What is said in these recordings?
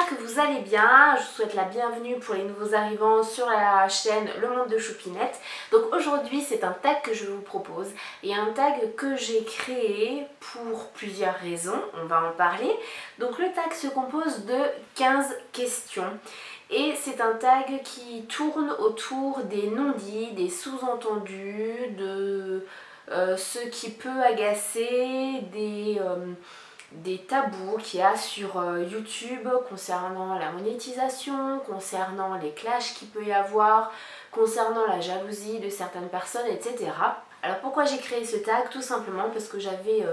j'espère que vous allez bien. Je vous souhaite la bienvenue pour les nouveaux arrivants sur la chaîne Le Monde de Choupinette. Donc aujourd'hui c'est un tag que je vous propose et un tag que j'ai créé pour plusieurs raisons, on va en parler. Donc le tag se compose de 15 questions. Et c'est un tag qui tourne autour des non-dits, des sous-entendus, de ce qui peut agacer, des tabous qu'il y a sur YouTube concernant la monétisation, concernant les clashs qu'il peut y avoir, concernant la jalousie de certaines personnes, etc. Alors pourquoi j'ai créé ce tag? Tout simplement parce que j'avais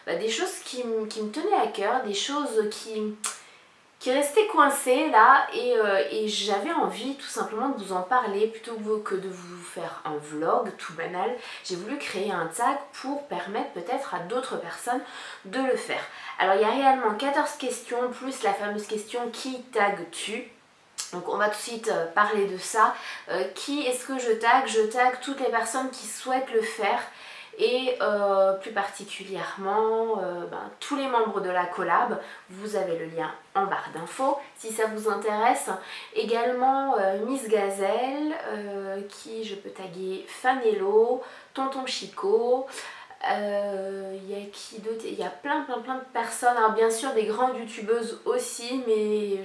des choses qui me tenaient à cœur, des choses qui restait coincé là et j'avais envie tout simplement de vous en parler plutôt que de vous faire un vlog tout banal. J'ai voulu créer un tag pour permettre peut-être à d'autres personnes de le faire. Alors il y a réellement 14 questions plus la fameuse question qui tagues-tu? Donc on va tout de suite parler de ça. Qui est-ce que je tague? Je tague toutes les personnes qui souhaitent le faire. Et plus particulièrement tous les membres de la collab. Vous avez le lien en barre d'infos si ça vous intéresse. Également Miss Gazelle, qui je peux taguer Fanello, Tonton Chico. Il y a qui d'autre? Il y a plein de personnes. Alors bien sûr des grandes youtubeuses aussi, mais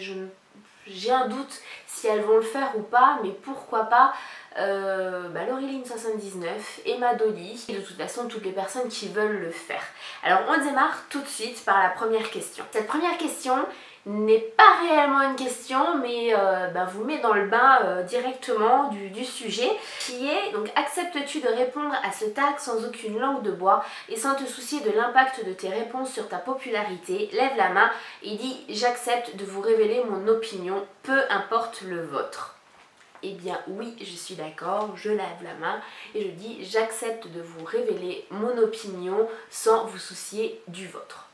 j'ai un doute si elles vont le faire ou pas, mais pourquoi pas Laureline79, Emma Dolly, et de toute façon toutes les personnes qui veulent le faire. Alors on démarre tout de suite par la première question. Cette première question n'est pas réellement une question, mais vous met dans le bain directement du sujet, qui est donc: acceptes-tu de répondre à ce tag sans aucune langue de bois et sans te soucier de l'impact de tes réponses sur ta popularité? Lève la main et dis: j'accepte de vous révéler mon opinion, peu importe le vôtre. Eh bien oui, je suis d'accord, je lève la main et je dis: j'accepte de vous révéler mon opinion sans vous soucier du vôtre.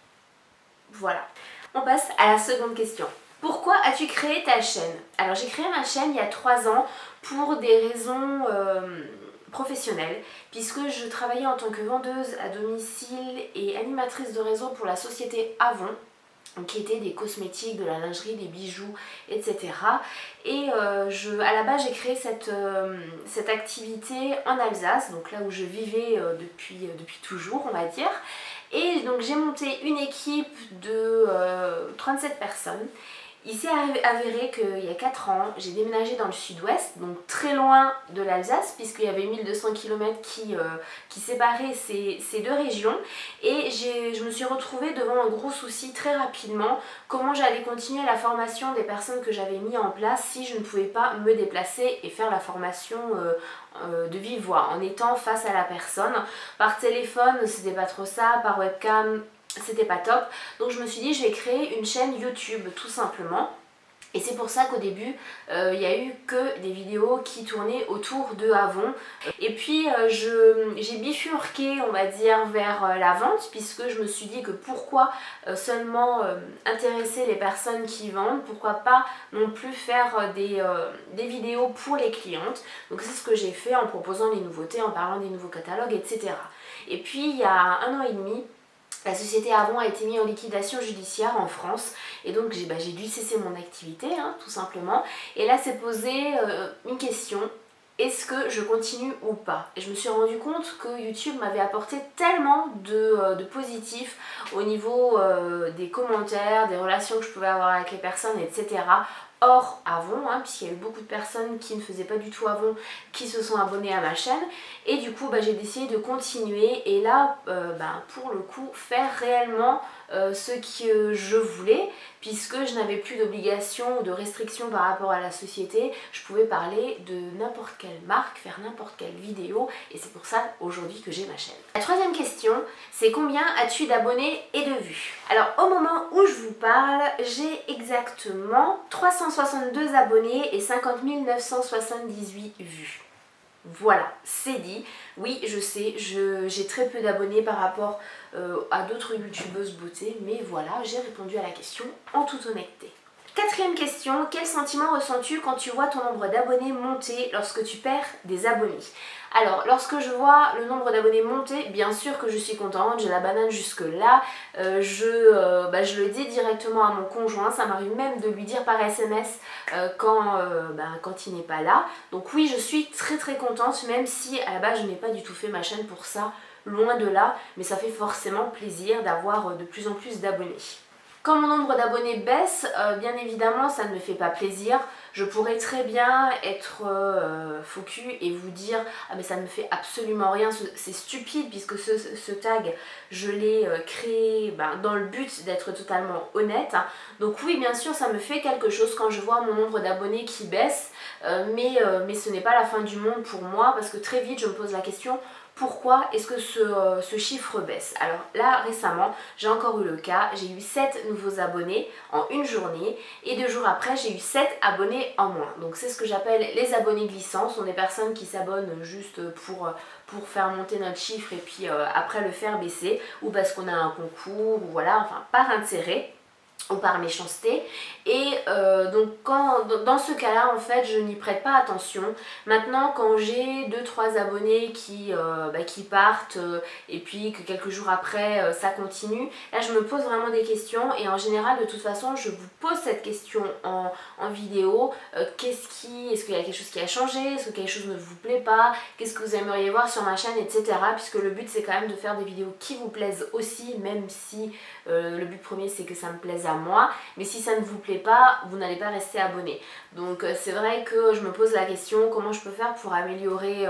Voilà. On passe à la seconde question. Pourquoi as-tu créé ta chaîne? Alors j'ai créé ma chaîne il y a 3 ans pour des raisons professionnelles, puisque je travaillais en tant que vendeuse à domicile et animatrice de réseau pour la société Avon, qui était des cosmétiques, de la lingerie, des bijoux, etc. Et à la base j'ai créé cette activité en Alsace, donc là où je vivais depuis toujours on va dire. Et donc j'ai monté une équipe de 37 personnes. Il s'est avéré qu'il y a 4 ans, j'ai déménagé dans le sud-ouest, donc très loin de l'Alsace, puisqu'il y avait 1200 km qui séparaient ces deux régions. Et je me suis retrouvée devant un gros souci très rapidement: comment j'allais continuer la formation des personnes que j'avais mis en place si je ne pouvais pas me déplacer et faire la formation de vive voix, en étant face à la personne. Par téléphone, c'était pas trop ça, par webcam, c'était pas top. Donc je me suis dit: je vais créer une chaîne YouTube tout simplement. Et c'est pour ça qu'au début il n'y a eu que des vidéos qui tournaient autour de Avon. Et puis j'ai bifurqué on va dire vers la vente, puisque je me suis dit que pourquoi seulement intéresser les personnes qui vendent, pourquoi pas non plus faire des vidéos pour les clientes. Donc c'est ce que j'ai fait en proposant les nouveautés, en parlant des nouveaux catalogues, etc. Et puis il y a 1 an et demi, la société Avon a été mise en liquidation judiciaire en France et donc j'ai dû cesser mon activité tout simplement. Et là s'est posée une question: est-ce que je continue ou pas? Et je me suis rendu compte que YouTube m'avait apporté tellement de positifs au niveau des commentaires, des relations que je pouvais avoir avec les personnes, etc. Hors Avon, puisqu'il y a eu beaucoup de personnes qui ne faisaient pas du tout Avon qui se sont abonnées à ma chaîne. Et du coup j'ai décidé de continuer et là pour le coup faire réellement ce que je voulais, puisque je n'avais plus d'obligation ou de restrictions par rapport à la société. Je pouvais parler de n'importe quelle marque, faire n'importe quelle vidéo, et c'est pour ça aujourd'hui que j'ai ma chaîne. La troisième question, c'est: combien as-tu d'abonnés et de vues? Alors au moment où je vous parle, j'ai exactement 362 abonnés et 50 978 vues. Voilà, c'est dit. Oui, je sais, j'ai très peu d'abonnés par rapport à d'autres youtubeuses beauté, mais voilà, j'ai répondu à la question en toute honnêteté. Quatrième question, quel sentiment ressens-tu quand tu vois ton nombre d'abonnés monter lorsque tu perds des abonnés? Alors, lorsque je vois le nombre d'abonnés monter, bien sûr que je suis contente, j'ai la banane jusque là, je le dis directement à mon conjoint, ça m'arrive même de lui dire par SMS quand il n'est pas là. Donc oui, je suis très très contente, même si à la base je n'ai pas du tout fait ma chaîne pour ça, loin de là, mais ça fait forcément plaisir d'avoir de plus en plus d'abonnés. Quand mon nombre d'abonnés baisse, bien évidemment ça ne me fait pas plaisir. Je pourrais très bien être focus et vous dire ah mais ça ne me fait absolument rien, c'est stupide puisque ce tag je l'ai créé dans le but d'être totalement honnête. Donc oui bien sûr ça me fait quelque chose quand je vois mon nombre d'abonnés qui baisse, mais ce n'est pas la fin du monde pour moi parce que très vite je me pose la question pourquoi est-ce que ce chiffre baisse? Alors là récemment j'ai encore eu le cas, j'ai eu 7 nouveaux abonnés en une journée et 2 jours après j'ai eu 7 abonnés en moins. Donc c'est ce que j'appelle les abonnés glissants, ce sont des personnes qui s'abonnent juste pour faire monter notre chiffre et puis après le faire baisser ou parce qu'on a un concours ou voilà, enfin par intérêt ou par méchanceté et donc dans ce cas là en fait je n'y prête pas attention. Maintenant quand j'ai 2-3 abonnés qui partent et puis que quelques jours après ça continue, là je me pose vraiment des questions et en général de toute façon je vous pose cette question en vidéo. Est-ce qu'il y a quelque chose qui a changé, est-ce que quelque chose ne vous plaît pas, qu'est-ce que vous aimeriez voir sur ma chaîne, etc. Puisque le but c'est quand même de faire des vidéos qui vous plaisent aussi, même si le but premier c'est que ça me plaise à moi, mais si ça ne vous plaît pas, vous n'allez pas rester abonné. Donc c'est vrai que je me pose la question comment je peux faire pour améliorer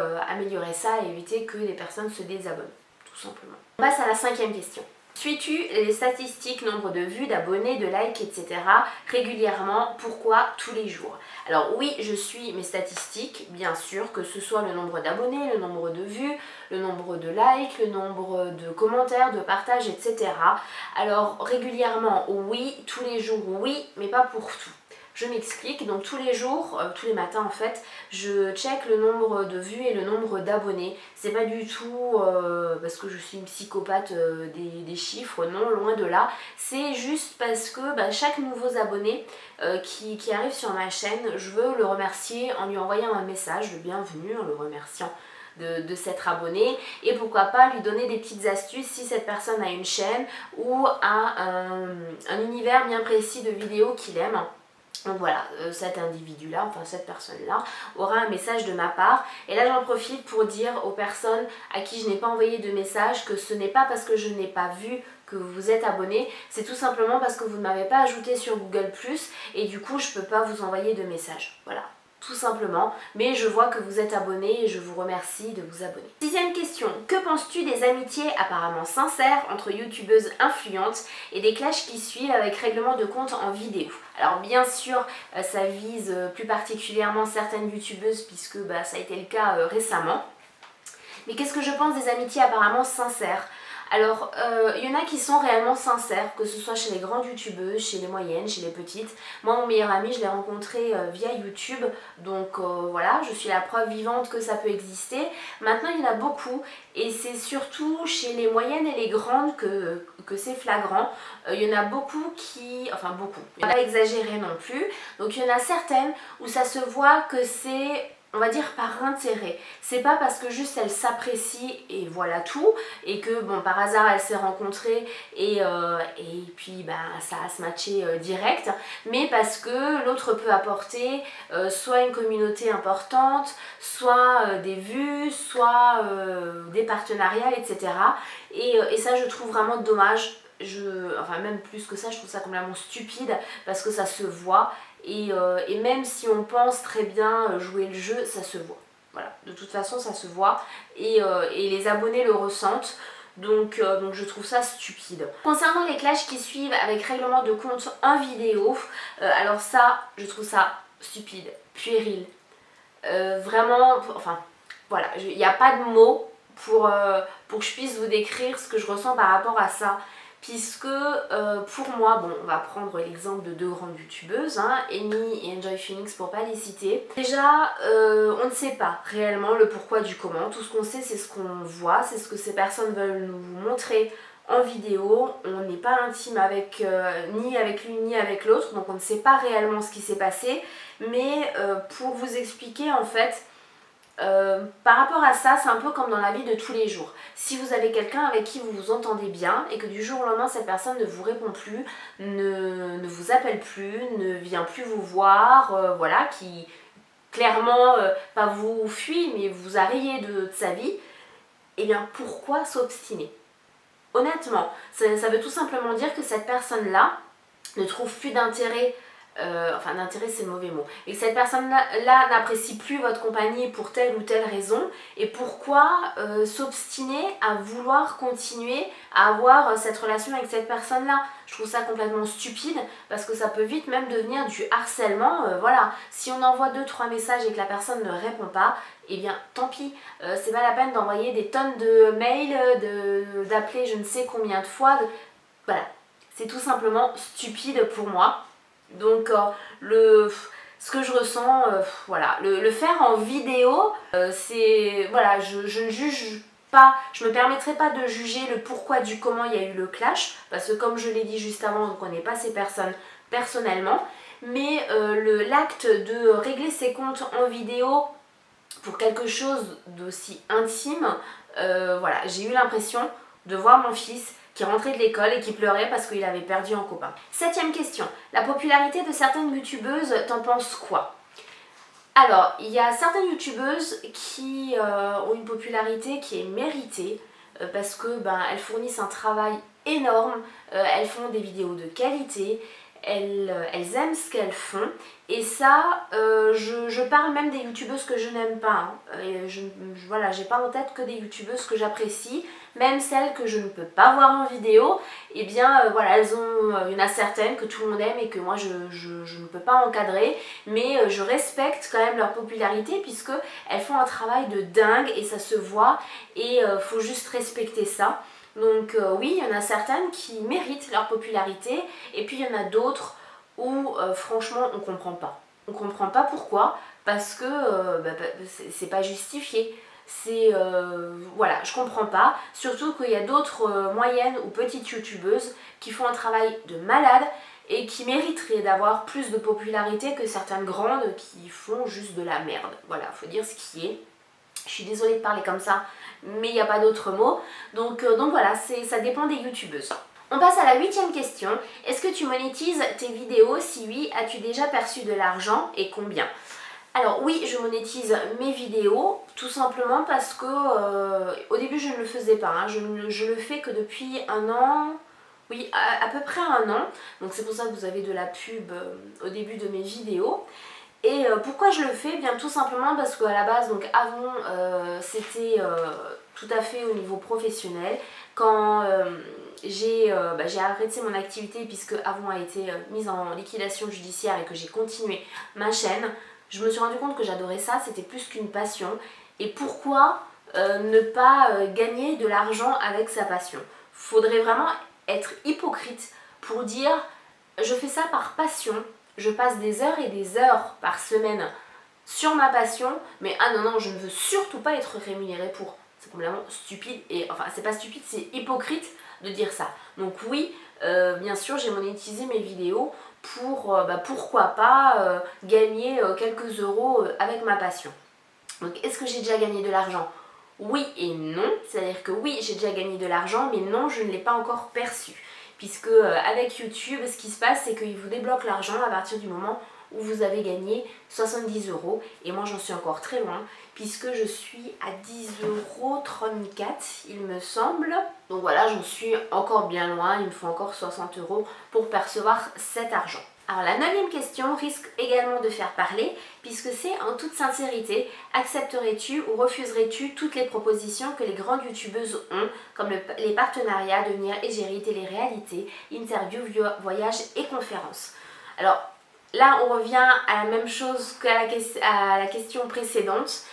ça et éviter que les personnes se désabonnent, tout simplement. On passe à la 5e question. Suis-tu les statistiques, nombre de vues, d'abonnés, de likes, etc. régulièrement? Pourquoi tous les jours? Alors oui, je suis mes statistiques, bien sûr, que ce soit le nombre d'abonnés, le nombre de vues, le nombre de likes, le nombre de commentaires, de partages, etc. Alors régulièrement, oui, tous les jours, oui, mais pas pour tout. Je m'explique, donc tous les jours, tous les matins en fait, je check le nombre de vues et le nombre d'abonnés. C'est pas du tout parce que je suis une psychopathe des chiffres, non, loin de là. C'est juste parce que chaque nouveau abonné qui arrive sur ma chaîne, je veux le remercier en lui envoyant un message de bienvenue, en le remerciant de s'être abonné et pourquoi pas lui donner des petites astuces si cette personne a une chaîne ou a un univers bien précis de vidéos qu'il aime. Donc voilà, cet individu-là, enfin cette personne-là, aura un message de ma part. Et là j'en profite pour dire aux personnes à qui je n'ai pas envoyé de message que ce n'est pas parce que je n'ai pas vu que vous êtes abonné, c'est tout simplement parce que vous ne m'avez pas ajouté sur Google+, et du coup je ne peux pas vous envoyer de message. Voilà. Tout simplement, mais je vois que vous êtes abonné et je vous remercie de vous abonner. 6e question, que penses-tu des amitiés apparemment sincères entre youtubeuses influentes et des clashs qui suivent avec règlement de compte en vidéo? Alors bien sûr, ça vise plus particulièrement certaines youtubeuses puisque ça a été le cas récemment. Mais qu'est-ce que je pense des amitiés apparemment sincères? Alors, il y en a qui sont réellement sincères, que ce soit chez les grandes youtubeuses, chez les moyennes, chez les petites. Moi, mon meilleur ami, je l'ai rencontré via YouTube, donc voilà, je suis la preuve vivante que ça peut exister. Maintenant, il y en a beaucoup, et c'est surtout chez les moyennes et les grandes que c'est flagrant. Il y en a beaucoup qui... Enfin, beaucoup. Il ne faut pas exagérer non plus. Donc, il y en a certaines où ça se voit que c'est... on va dire par intérêt. C'est pas parce que juste elles s'apprécient et voilà tout, et que bon par hasard elles s'est rencontrées et puis ça a se matché direct, mais parce que l'autre peut apporter soit une communauté importante, soit des vues, soit des partenariats, etc. Et ça je trouve vraiment dommage. Enfin même plus que ça, je trouve ça complètement stupide parce que ça se voit et même si on pense très bien jouer le jeu, ça se voit. Voilà, de toute façon ça se voit et les abonnés le ressentent. Donc je trouve ça stupide. Concernant les clashs qui suivent avec règlement de compte en vidéo, alors ça, je trouve ça stupide, puéril. Vraiment, enfin voilà, il n'y a pas de mots pour que je puisse vous décrire ce que je ressens par rapport à ça. Puisque pour moi, bon on va prendre l'exemple de 2 grandes youtubeuses, Amy et Enjoy Phoenix pour pas les citer. Déjà on ne sait pas réellement le pourquoi du comment, tout ce qu'on sait c'est ce qu'on voit, c'est ce que ces personnes veulent nous montrer en vidéo, on n'est pas intime avec ni avec l'une ni avec l'autre, donc on ne sait pas réellement ce qui s'est passé, mais pour vous expliquer en fait, par rapport à ça, c'est un peu comme dans la vie de tous les jours. Si vous avez quelqu'un avec qui vous vous entendez bien et que du jour au lendemain cette personne ne vous répond plus, ne vous appelle plus, ne vient plus vous voir, voilà, qui clairement pas vous fuit mais vous a rayé de sa vie, eh bien pourquoi s'obstiner? Honnêtement, ça veut tout simplement dire que cette personne-là ne trouve plus d'intérêt, enfin d'intérêt c'est le mauvais mot, et que cette personne-là n'apprécie plus votre compagnie pour telle ou telle raison, et pourquoi s'obstiner à vouloir continuer à avoir cette relation avec cette personne-là? Je trouve ça complètement stupide, parce que ça peut vite même devenir du harcèlement, voilà. Si on envoie 2-3 messages et que la personne ne répond pas, eh bien tant pis, c'est pas la peine d'envoyer des tonnes de mails, d'appeler je ne sais combien de fois, voilà. C'est tout simplement stupide pour moi. Donc ce que je ressens, voilà, le faire en vidéo, c'est, voilà, je ne juge pas, je me permettrai pas de juger le pourquoi du comment il y a eu le clash, parce que comme je l'ai dit juste avant, on ne connaît pas ces personnes personnellement, mais l'acte de régler ses comptes en vidéo pour quelque chose d'aussi intime, voilà, j'ai eu l'impression de voir mon fils qui rentrait de l'école et qui pleurait parce qu'il avait perdu un copain. 7e question. La popularité de certaines youtubeuses, t'en penses quoi? Alors, il y a certaines youtubeuses qui ont une popularité qui est méritée parce que elles fournissent un travail énorme, elles font des vidéos de qualité, elles aiment ce qu'elles font, et ça, je parle même des youtubeuses que je n'aime pas, hein. Voilà, j'ai pas en tête que des youtubeuses que j'apprécie, même celles que je ne peux pas voir en vidéo, et bien voilà, il y en a certaines que tout le monde aime et que moi je ne peux pas encadrer, mais je respecte quand même leur popularité puisque elles font un travail de dingue et ça se voit, et faut juste respecter ça. Donc oui, il y en a certaines qui méritent leur popularité, et puis il y en a d'autres où franchement on comprend pas. On comprend pas pourquoi, parce que c'est pas justifié. C'est voilà, je comprends pas, surtout qu'il y a d'autres moyennes ou petites youtubeuses qui font un travail de malade et qui mériteraient d'avoir plus de popularité que certaines grandes qui font juste de la merde. Voilà, faut dire ce qui est. Je suis désolée de parler comme ça, mais il n'y a pas d'autre mot. Donc voilà, ça dépend des youtubeuses. On passe à la 8e question. Est-ce que tu monétises tes vidéos? Si oui, as-tu déjà perçu de l'argent et combien? Alors oui, je monétise mes vidéos, tout simplement parce que au début je ne le faisais pas, hein. Je le fais que depuis un an, oui, à peu près un an. Donc c'est pour ça que vous avez de la pub au début de mes vidéos. Et pourquoi je le fais? Bien tout simplement parce qu'à la base, donc avant, c'était tout à fait au niveau professionnel. Quand j'ai arrêté mon activité puisque Avon a été mise en liquidation judiciaire et que j'ai continué ma chaîne, je me suis rendu compte que j'adorais ça, c'était plus qu'une passion. Et pourquoi ne pas gagner de l'argent avec sa passion? Faudrait vraiment être hypocrite pour dire je fais ça par passion, je passe des heures et des heures par semaine sur ma passion, mais ah non, je ne veux surtout pas être rémunérée pour. C'est complètement stupide, et enfin c'est pas stupide, c'est hypocrite de dire ça. Donc oui, bien sûr j'ai monétisé mes vidéos pour, pourquoi pas gagner quelques euros avec ma passion. Donc est-ce que j'ai déjà gagné de l'argent? Oui et non, c'est-à-dire que oui j'ai déjà gagné de l'argent, mais non je ne l'ai pas encore perçu. Puisque avec YouTube, ce qui se passe, c'est qu'il vous débloque l'argent à partir du moment où vous avez gagné 70 euros. Et moi, j'en suis encore très loin, puisque je suis à 10,34 €, il me semble. Donc voilà, j'en suis encore bien loin. Il me faut encore 60 euros pour percevoir cet argent. Alors la 9e question risque également de faire parler, puisque c'est en toute sincérité, accepterais-tu ou refuserais-tu toutes les propositions que les grandes youtubeuses ont, comme les partenariats, devenir égérie, télé-réalité, interviews, voyages et conférences? Alors là on revient à la même chose qu'à la question précédente,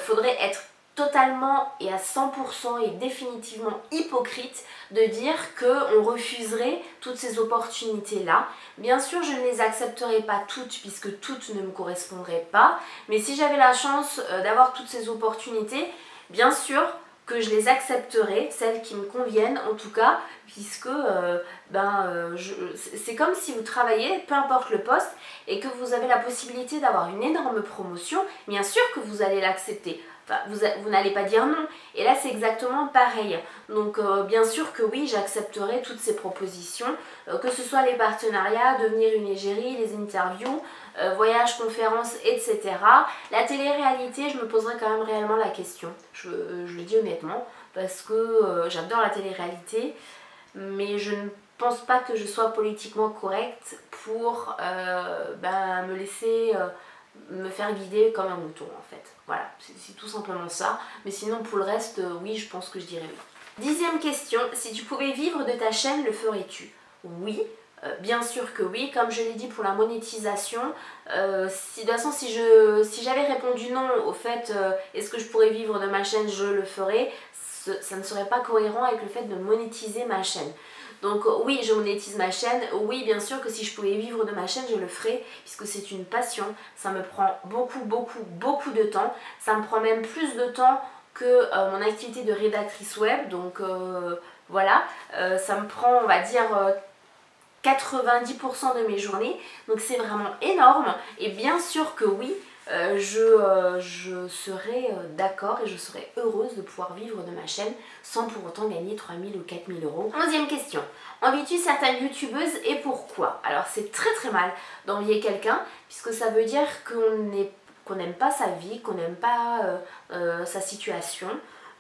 faudrait être totalement et à 100% et définitivement hypocrite de dire qu'on refuserait toutes ces opportunités-là. Bien sûr, je ne les accepterai pas toutes puisque toutes ne me correspondraient pas, mais si j'avais la chance d'avoir toutes ces opportunités, bien sûr, que je les accepterai, celles qui me conviennent en tout cas, puisque c'est comme si vous travaillez, peu importe le poste, et que vous avez la possibilité d'avoir une énorme promotion, bien sûr que vous allez l'accepter. Enfin, vous n'allez pas dire non. Et là, c'est exactement pareil. Donc, bien sûr que oui, j'accepterai toutes ces propositions, que ce soit les partenariats, devenir une égérie, les interviews, voyages, conférences, etc. La télé-réalité, je me poserai quand même réellement la question. Je le dis honnêtement, parce que j'adore la télé-réalité, mais je ne pense pas que je sois politiquement correcte pour me laisser me faire guider comme un mouton en fait. Voilà, c'est tout simplement ça. Mais sinon pour le reste, oui, je pense que je dirais oui. 10e question, si tu pouvais vivre de ta chaîne, le ferais-tu? Oui, bien sûr que oui. Comme je l'ai dit pour la monétisation, de toute façon si j'avais répondu non au fait est-ce que je pourrais vivre de ma chaîne, je le ferais, ça ne serait pas cohérent avec le fait de monétiser ma chaîne. Donc oui, je monétise ma chaîne, oui bien sûr que si je pouvais vivre de ma chaîne, je le ferais, puisque c'est une passion, ça me prend beaucoup de temps, ça me prend même plus de temps que mon activité de rédactrice web, donc voilà, ça me prend on va dire 90% de mes journées, donc c'est vraiment énorme, et bien sûr que oui, je serais d'accord et je serais heureuse de pouvoir vivre de ma chaîne sans pour autant gagner 3 000 ou 4 000 euros. 11e question. Envies-tu certaines youtubeuses et pourquoi? Alors c'est très mal d'envier quelqu'un puisque ça veut dire qu'on n'aime pas sa vie, qu'on n'aime pas sa situation.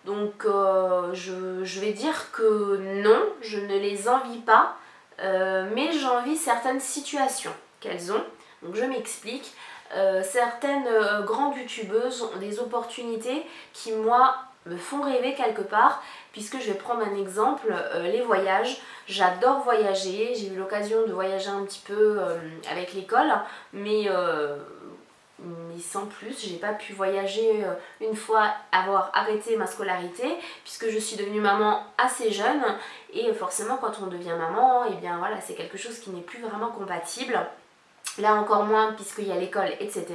Donc je vais dire que non, je ne les envie pas, mais j'envie certaines situations qu'elles ont. Donc je m'explique. Certaines grandes youtubeuses ont des opportunités qui moi me font rêver quelque part, puisque je vais prendre un exemple, les voyages. J'adore voyager, j'ai eu l'occasion de voyager un petit peu avec l'école, mais sans plus. J'ai pas pu voyager une fois avoir arrêté ma scolarité, puisque je suis devenue maman assez jeune, et forcément quand on devient maman, et bien voilà, c'est quelque chose qui n'est plus vraiment compatible. Là encore moins puisqu'il y a l'école, etc.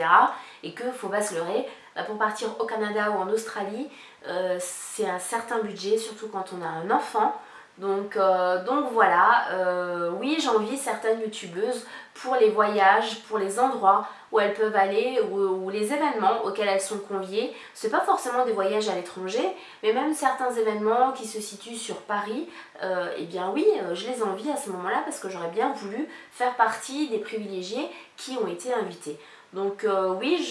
Et que, faut pas se leurrer, pour partir au Canada ou en Australie, c'est un certain budget, surtout quand on a un enfant. Donc voilà, oui j'envie certaines youtubeuses pour les voyages, pour les endroits où elles peuvent aller, ou les événements auxquels elles sont conviées. C'est pas forcément des voyages à l'étranger, mais même certains événements qui se situent sur Paris, eh bien oui, je les envie à ce moment-là parce que j'aurais bien voulu faire partie des privilégiés qui ont été invités. Donc oui,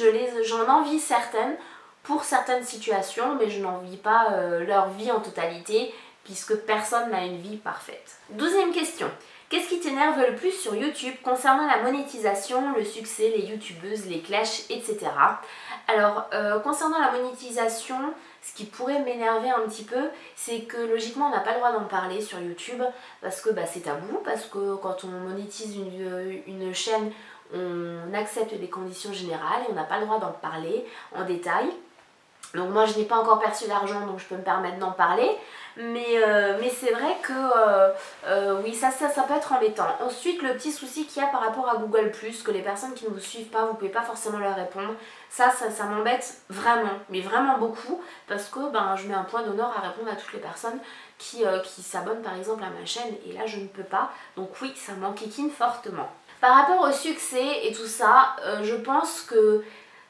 j'en envie certaines pour certaines situations, mais je n'envie pas leur vie en totalité, puisque personne n'a une vie parfaite. 12e question. Qu'est-ce qui t'énerve le plus sur YouTube concernant la monétisation, le succès, les youtubeuses, les clashs, etc. Alors, concernant la monétisation, ce qui pourrait m'énerver un petit peu, c'est que logiquement on n'a pas le droit d'en parler sur YouTube, parce que c'est tabou, parce que quand on monétise une chaîne, on accepte des conditions générales et on n'a pas le droit d'en parler en détail. Donc moi je n'ai pas encore perçu d'argent, donc je peux me permettre d'en parler, mais c'est vrai que oui, ça peut être embêtant. Ensuite, le petit souci qu'il y a par rapport à Google+, que les personnes qui ne vous suivent pas, vous ne pouvez pas forcément leur répondre, ça m'embête vraiment, mais vraiment beaucoup, parce que je mets un point d'honneur à répondre à toutes les personnes qui s'abonnent par exemple à ma chaîne, et là je ne peux pas, donc oui, ça m'enquiquine fortement. Par rapport au succès et tout ça, je pense que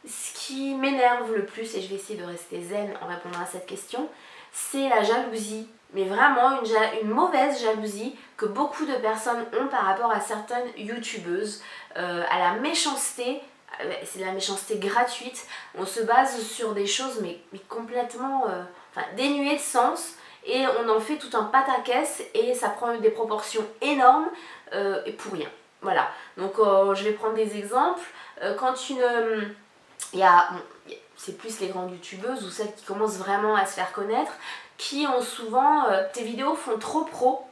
ce qui m'énerve le plus, et je vais essayer de rester zen en répondant à cette question, c'est la jalousie. Mais vraiment une mauvaise jalousie que beaucoup de personnes ont par rapport à certaines youtubeuses, à la méchanceté. C'est de la méchanceté gratuite. On se base sur des choses mais complètement dénuées de sens, et on en fait tout un pataquès et ça prend des proportions énormes et pour rien. Voilà. Donc je vais prendre des exemples. Quand c'est plus les grandes youtubeuses ou celles qui commencent vraiment à se faire connaître, qui ont souvent, tes vidéos font trop pro,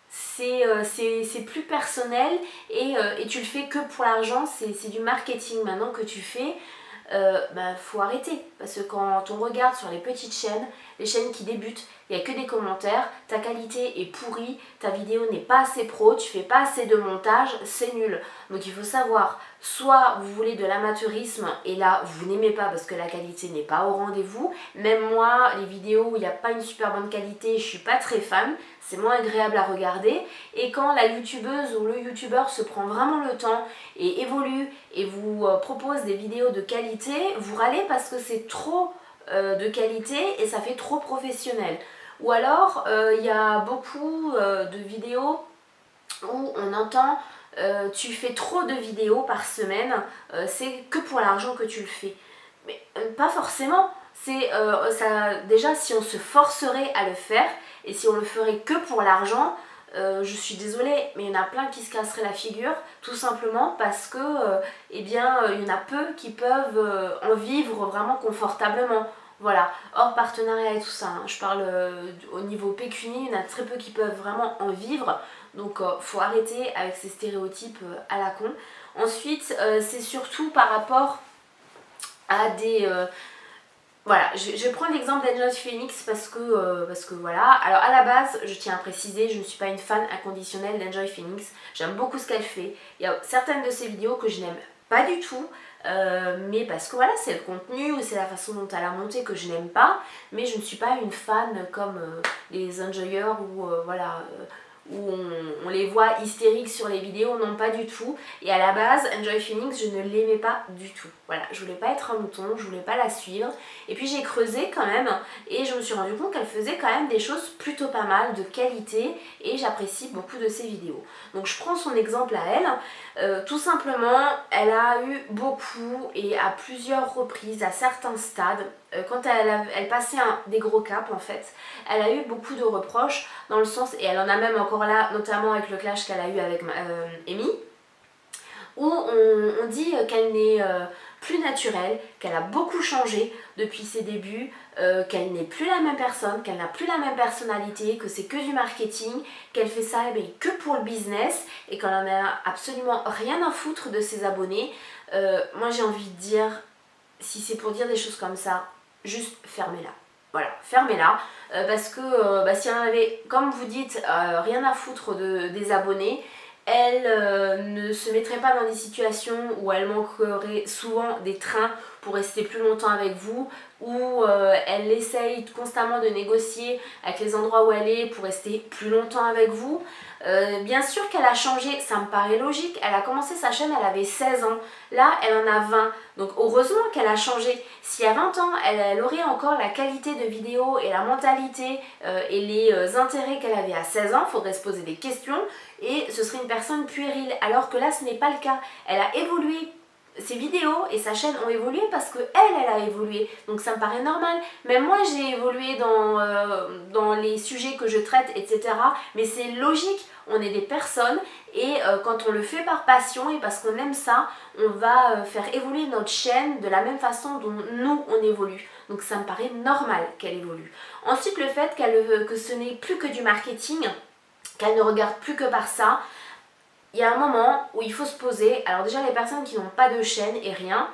c'est plus personnel, et tu le fais que pour l'argent, c'est du marketing maintenant que tu fais. Faut arrêter, parce que quand on regarde sur les petites chaînes, les chaînes qui débutent, il n'y a que des commentaires, ta qualité est pourrie, ta vidéo n'est pas assez pro, tu fais pas assez de montage, c'est nul. Donc il faut savoir, soit vous voulez de l'amateurisme et là vous n'aimez pas parce que la qualité n'est pas au rendez-vous. Même moi, les vidéos où il n'y a pas une super bonne qualité, je suis pas très fan, c'est moins agréable à regarder. Et quand la youtubeuse ou le youtubeur se prend vraiment le temps et évolue et vous propose des vidéos de qualité, vous râlez parce que c'est trop de qualité et ça fait trop professionnel. Ou alors il y a beaucoup de vidéos où on entend tu fais trop de vidéos par semaine, c'est que pour l'argent que tu le fais. Mais pas forcément. C'est ça, déjà, si on se forcerait à le faire et si on le ferait que pour l'argent, je suis désolée, mais il y en a plein qui se casseraient la figure, tout simplement parce que eh bien, il y en a peu qui peuvent en vivre vraiment confortablement. Voilà, hors partenariat et tout ça, hein. Je parle au niveau pécunier, il y en a très peu qui peuvent vraiment en vivre. Donc faut arrêter avec ces stéréotypes à la con. Ensuite, c'est surtout par rapport à des... voilà, je vais prendre l'exemple d'Enjoy Phoenix parce que voilà. Alors à la base, je tiens à préciser, je ne suis pas une fan inconditionnelle d'Enjoy Phoenix. J'aime beaucoup ce qu'elle fait. Il y a certaines de ses vidéos que je n'aime pas du tout. Mais parce que voilà, c'est le contenu ou c'est la façon dont elle a monté que je n'aime pas. Mais je ne suis pas une fan comme les enjoyers ou voilà... où on les voit hystériques sur les vidéos, non pas du tout. Et à la base, Enjoy Phoenix, je ne l'aimais pas du tout. Voilà, je voulais pas être un mouton, je voulais pas la suivre. Et puis j'ai creusé quand même et je me suis rendu compte qu'elle faisait quand même des choses plutôt pas mal, de qualité, et j'apprécie beaucoup de ses vidéos. Donc je prends son exemple à elle. Tout simplement, elle a eu beaucoup et à plusieurs reprises, à certains stades, quand elle passait des gros caps en fait, elle a eu beaucoup de reproches dans le sens, et elle en a même encore là, notamment avec le clash qu'elle a eu avec Amy, où on dit qu'elle n'est plus naturelle, qu'elle a beaucoup changé depuis ses débuts, qu'elle n'est plus la même personne, qu'elle n'a plus la même personnalité, que c'est que du marketing, qu'elle fait ça que pour le business et qu'elle en a absolument rien à foutre de ses abonnés. Moi j'ai envie de dire, si c'est pour dire des choses comme ça, juste fermez-la. Voilà, fermez-la, parce que si elle en avait, comme vous dites, rien à foutre des abonnés, elle ne se mettrait pas dans des situations où elle manquerait souvent des trains pour rester plus longtemps avec vous, où elle essaye constamment de négocier avec les endroits où elle est pour rester plus longtemps avec vous. Bien sûr qu'elle a changé, ça me paraît logique. Elle a commencé sa chaîne, elle avait 16 ans. Là, elle en a 20. Donc heureusement qu'elle a changé. Si à 20 ans, elle aurait encore la qualité de vidéo et la mentalité et les intérêts qu'elle avait à 16 ans, il faudrait se poser des questions et ce serait une personne puérile. Alors que là, ce n'est pas le cas. Elle a évolué. Ses vidéos et sa chaîne ont évolué parce que elle a évolué, donc ça me paraît normal. Même moi j'ai évolué dans les sujets que je traite, etc. Mais c'est logique, on est des personnes et quand on le fait par passion et parce qu'on aime ça, on va faire évoluer notre chaîne de la même façon dont nous on évolue. Donc ça me paraît normal qu'elle évolue. Ensuite, le fait que ce n'est plus que du marketing, qu'elle ne regarde plus que par ça, il y a un moment où il faut se poser. Alors déjà, les personnes qui n'ont pas de chaîne et rien,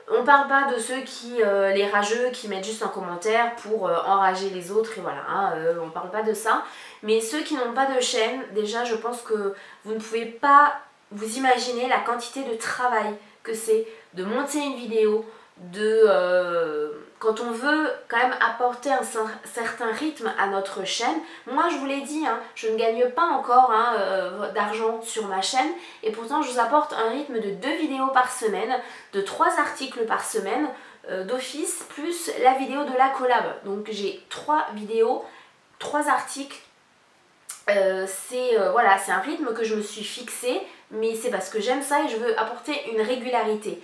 on parle pas de ceux qui, les rageux, qui mettent juste un commentaire pour enrager les autres et voilà, hein, on parle pas de ça. Mais ceux qui n'ont pas de chaîne, déjà je pense que vous ne pouvez pas vous imaginer la quantité de travail que c'est de monter une vidéo, quand on veut quand même apporter un certain rythme à notre chaîne. Moi je vous l'ai dit, hein, je ne gagne pas encore d'argent sur ma chaîne et pourtant je vous apporte un rythme de 2 vidéos par semaine, de 3 articles par semaine d'office, plus la vidéo de la collab. Donc j'ai 3 vidéos, 3 articles. Voilà, c'est un rythme que je me suis fixé, mais c'est parce que j'aime ça et je veux apporter une régularité.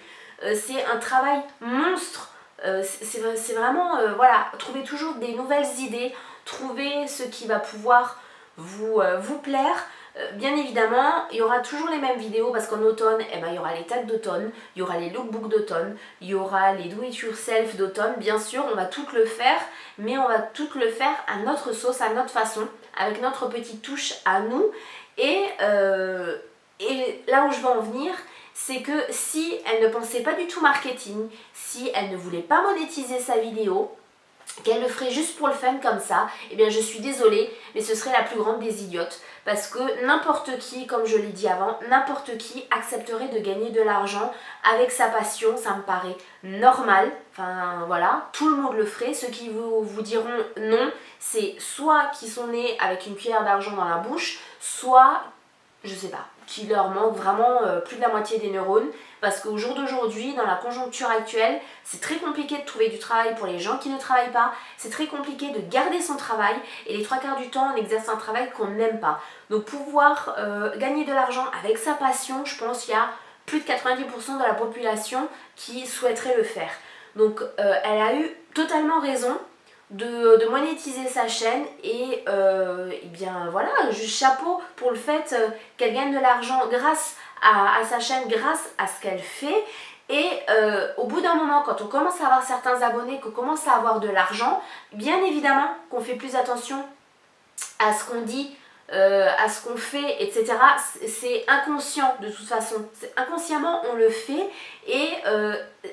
C'est un travail monstre. C'est vraiment, voilà, trouver toujours des nouvelles idées, trouver ce qui va pouvoir vous plaire. Bien évidemment, il y aura toujours les mêmes vidéos parce qu'en automne, il y aura les tags d'automne, il y aura les lookbooks d'automne, il y aura les do it yourself d'automne. Bien sûr, on va toutes le faire, mais on va toutes le faire à notre sauce, à notre façon, avec notre petite touche à nous. Et là où je veux en venir, c'est que si elle ne pensait pas du tout marketing, si elle ne voulait pas monétiser sa vidéo, qu'elle le ferait juste pour le fun comme ça, eh bien je suis désolée, mais ce serait la plus grande des idiotes. Parce que n'importe qui, comme je l'ai dit avant, n'importe qui accepterait de gagner de l'argent avec sa passion, ça me paraît normal. Enfin voilà, tout le monde le ferait. Ceux qui vous diront non, c'est soit qui sont nés avec une cuillère d'argent dans la bouche, soit, je sais pas, qui leur manque vraiment plus de la moitié des neurones. Parce qu'au jour d'aujourd'hui, dans la conjoncture actuelle, c'est très compliqué de trouver du travail pour les gens qui ne travaillent pas. C'est très compliqué de garder son travail et les 3/4 du temps, on exerce un travail qu'on n'aime pas. Donc pouvoir gagner de l'argent avec sa passion, je pense qu'il y a plus de 90% de la population qui souhaiterait le faire. Donc elle a eu totalement raison de monétiser sa chaîne et bien voilà, juste chapeau pour le fait qu'elle gagne de l'argent grâce à sa chaîne, grâce à ce qu'elle fait. Et au bout d'un moment, quand on commence à avoir certains abonnés, qu'on commence à avoir de l'argent, bien évidemment qu'on fait plus attention à ce qu'on dit, à ce qu'on fait, etc. C'est inconscient de toute façon. Inconsciemment, on le fait et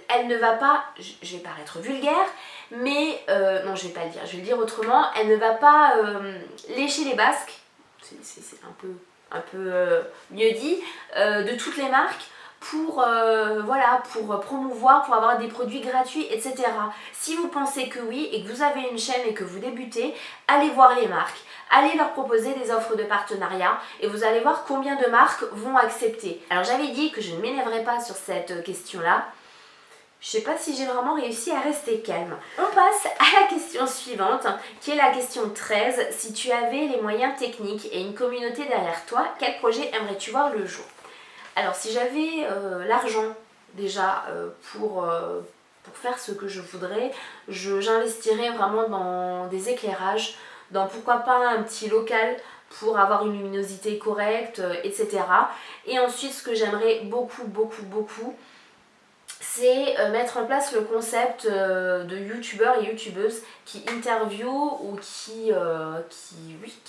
elle ne va pas, je vais paraître vulgaire, mais non, je vais pas le dire, je vais le dire autrement, elle ne va pas lécher les basques, c'est un peu mieux dit, de toutes les marques pour, voilà, pour promouvoir, pour avoir des produits gratuits, etc. Si vous pensez que oui et que vous avez une chaîne et que vous débutez, allez voir les marques. Allez leur proposer des offres de partenariat et vous allez voir combien de marques vont accepter. Alors j'avais dit que je ne m'énerverais pas sur cette question-là. Je sais pas si j'ai vraiment réussi à rester calme. On passe à la question suivante, qui est la question 13. Si tu avais les moyens techniques et une communauté derrière toi, quel projet aimerais-tu voir le jour? Alors si j'avais l'argent déjà pour faire ce que je voudrais, j'investirais vraiment dans des éclairages, dans pourquoi pas un petit local pour avoir une luminosité correcte, etc. Et ensuite ce que j'aimerais beaucoup, c'est mettre en place le concept de youtubeurs et youtubeuses qui interviewent ou qui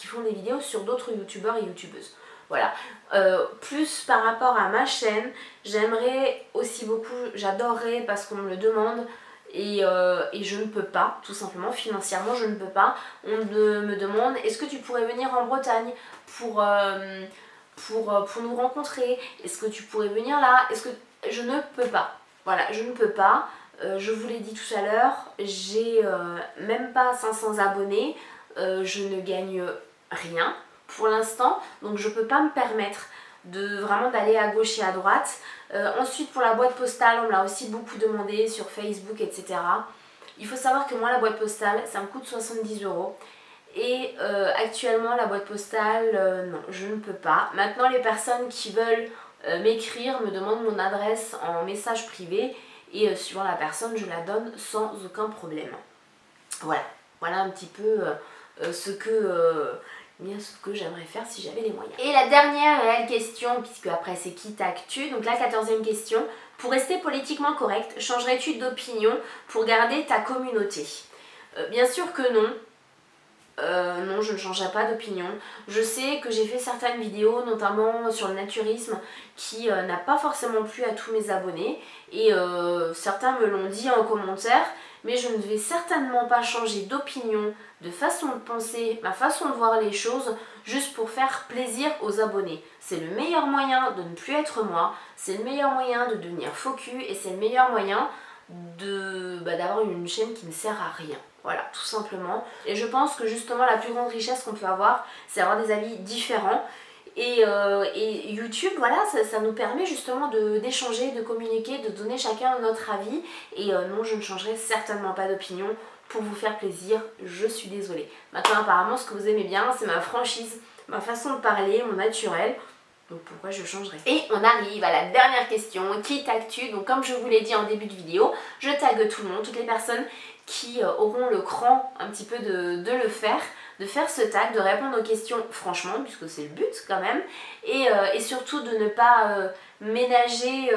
font des vidéos sur d'autres youtubeurs et youtubeuses. Voilà. Plus par rapport à ma chaîne, j'aimerais aussi beaucoup, j'adorerais parce qu'on me le demande et je ne peux pas, tout simplement, financièrement je ne peux pas. On me demande, est-ce que tu pourrais venir en Bretagne pour nous rencontrer? Est-ce que tu pourrais venir là? Je ne peux pas. Voilà, je ne peux pas. Je vous l'ai dit tout à l'heure, j'ai même pas 500 abonnés. Je ne gagne rien pour l'instant, donc je peux pas me permettre vraiment d'aller à gauche et à droite. Ensuite pour la boîte postale, on me l'a aussi beaucoup demandé sur Facebook, etc. Il faut savoir que moi la boîte postale, ça me coûte 70 €. Et actuellement la boîte postale, non, je ne peux pas. Maintenant les personnes qui veulent m'écrire me demandent mon adresse en message privé et suivant la personne je la donne sans aucun problème. Voilà un petit peu ce que j'aimerais faire si j'avais les moyens. Et la dernière réelle question, puisque après c'est qui t'actu, donc la 14e question, pour rester politiquement correct, changerais-tu d'opinion pour garder ta communauté? Bien sûr que non. Non, je ne changerai pas d'opinion. Je sais que j'ai fait certaines vidéos, notamment sur le naturisme, qui n'a pas forcément plu à tous mes abonnés. Et certains me l'ont dit en commentaire, mais je ne vais certainement pas changer d'opinion, de façon de penser, ma façon de voir les choses, juste pour faire plaisir aux abonnés. C'est le meilleur moyen de ne plus être moi, c'est le meilleur moyen de devenir faux cul, et c'est le meilleur moyen d'avoir une chaîne qui ne sert à rien. Voilà, tout simplement. Et je pense que justement la plus grande richesse qu'on peut avoir, c'est avoir des avis différents. Et YouTube, voilà, ça nous permet justement d'échanger, de communiquer, de donner chacun notre avis. Et non, je ne changerai certainement pas d'opinion pour vous faire plaisir, je suis désolée. Maintenant, apparemment, ce que vous aimez bien, c'est ma franchise, ma façon de parler, mon naturel. Donc pourquoi je changerais? Et on arrive à la dernière question, qui t'actu? Donc comme je vous l'ai dit en début de vidéo, je tag tout le monde, toutes les personnes qui auront le cran un petit peu de le faire, de faire ce tag, de répondre aux questions franchement, puisque c'est le but quand même, et surtout de ne pas ménager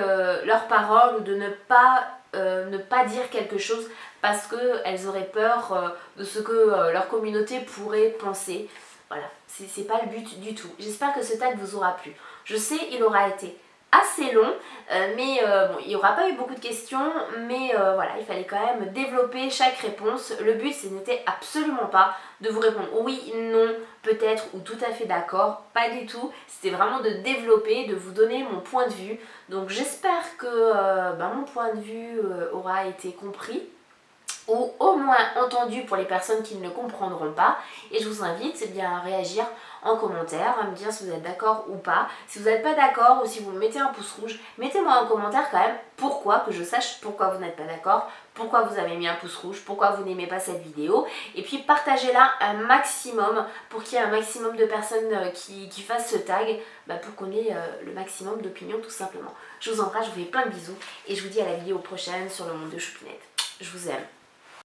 leurs paroles ou de ne pas dire quelque chose parce qu'elles auraient peur de ce que leur communauté pourrait penser. Voilà, c'est pas le but du tout. J'espère que ce tag vous aura plu. Je sais, il aura été assez long, mais bon, il n'y aura pas eu beaucoup de questions, mais voilà, il fallait quand même développer chaque réponse. Le but, ce n'était absolument pas de vous répondre oui, non, peut-être ou tout à fait d'accord, pas du tout. C'était vraiment de développer, de vous donner mon point de vue. Donc j'espère que mon point de vue aura été compris, ou au moins entendu pour les personnes qui ne le comprendront pas. Et je vous invite bien à réagir en commentaire, à me dire si vous êtes d'accord ou pas. Si vous n'êtes pas d'accord ou si vous me mettez un pouce rouge, mettez-moi en commentaire quand même pourquoi, que je sache pourquoi vous n'êtes pas d'accord, pourquoi vous avez mis un pouce rouge, pourquoi vous n'aimez pas cette vidéo. Et puis partagez-la un maximum pour qu'il y ait un maximum de personnes qui fassent ce tag, pour qu'on ait le maximum d'opinions tout simplement. Je vous embrasse, je vous fais plein de bisous et je vous dis à la vidéo prochaine sur le monde de Choupinette. Je vous aime.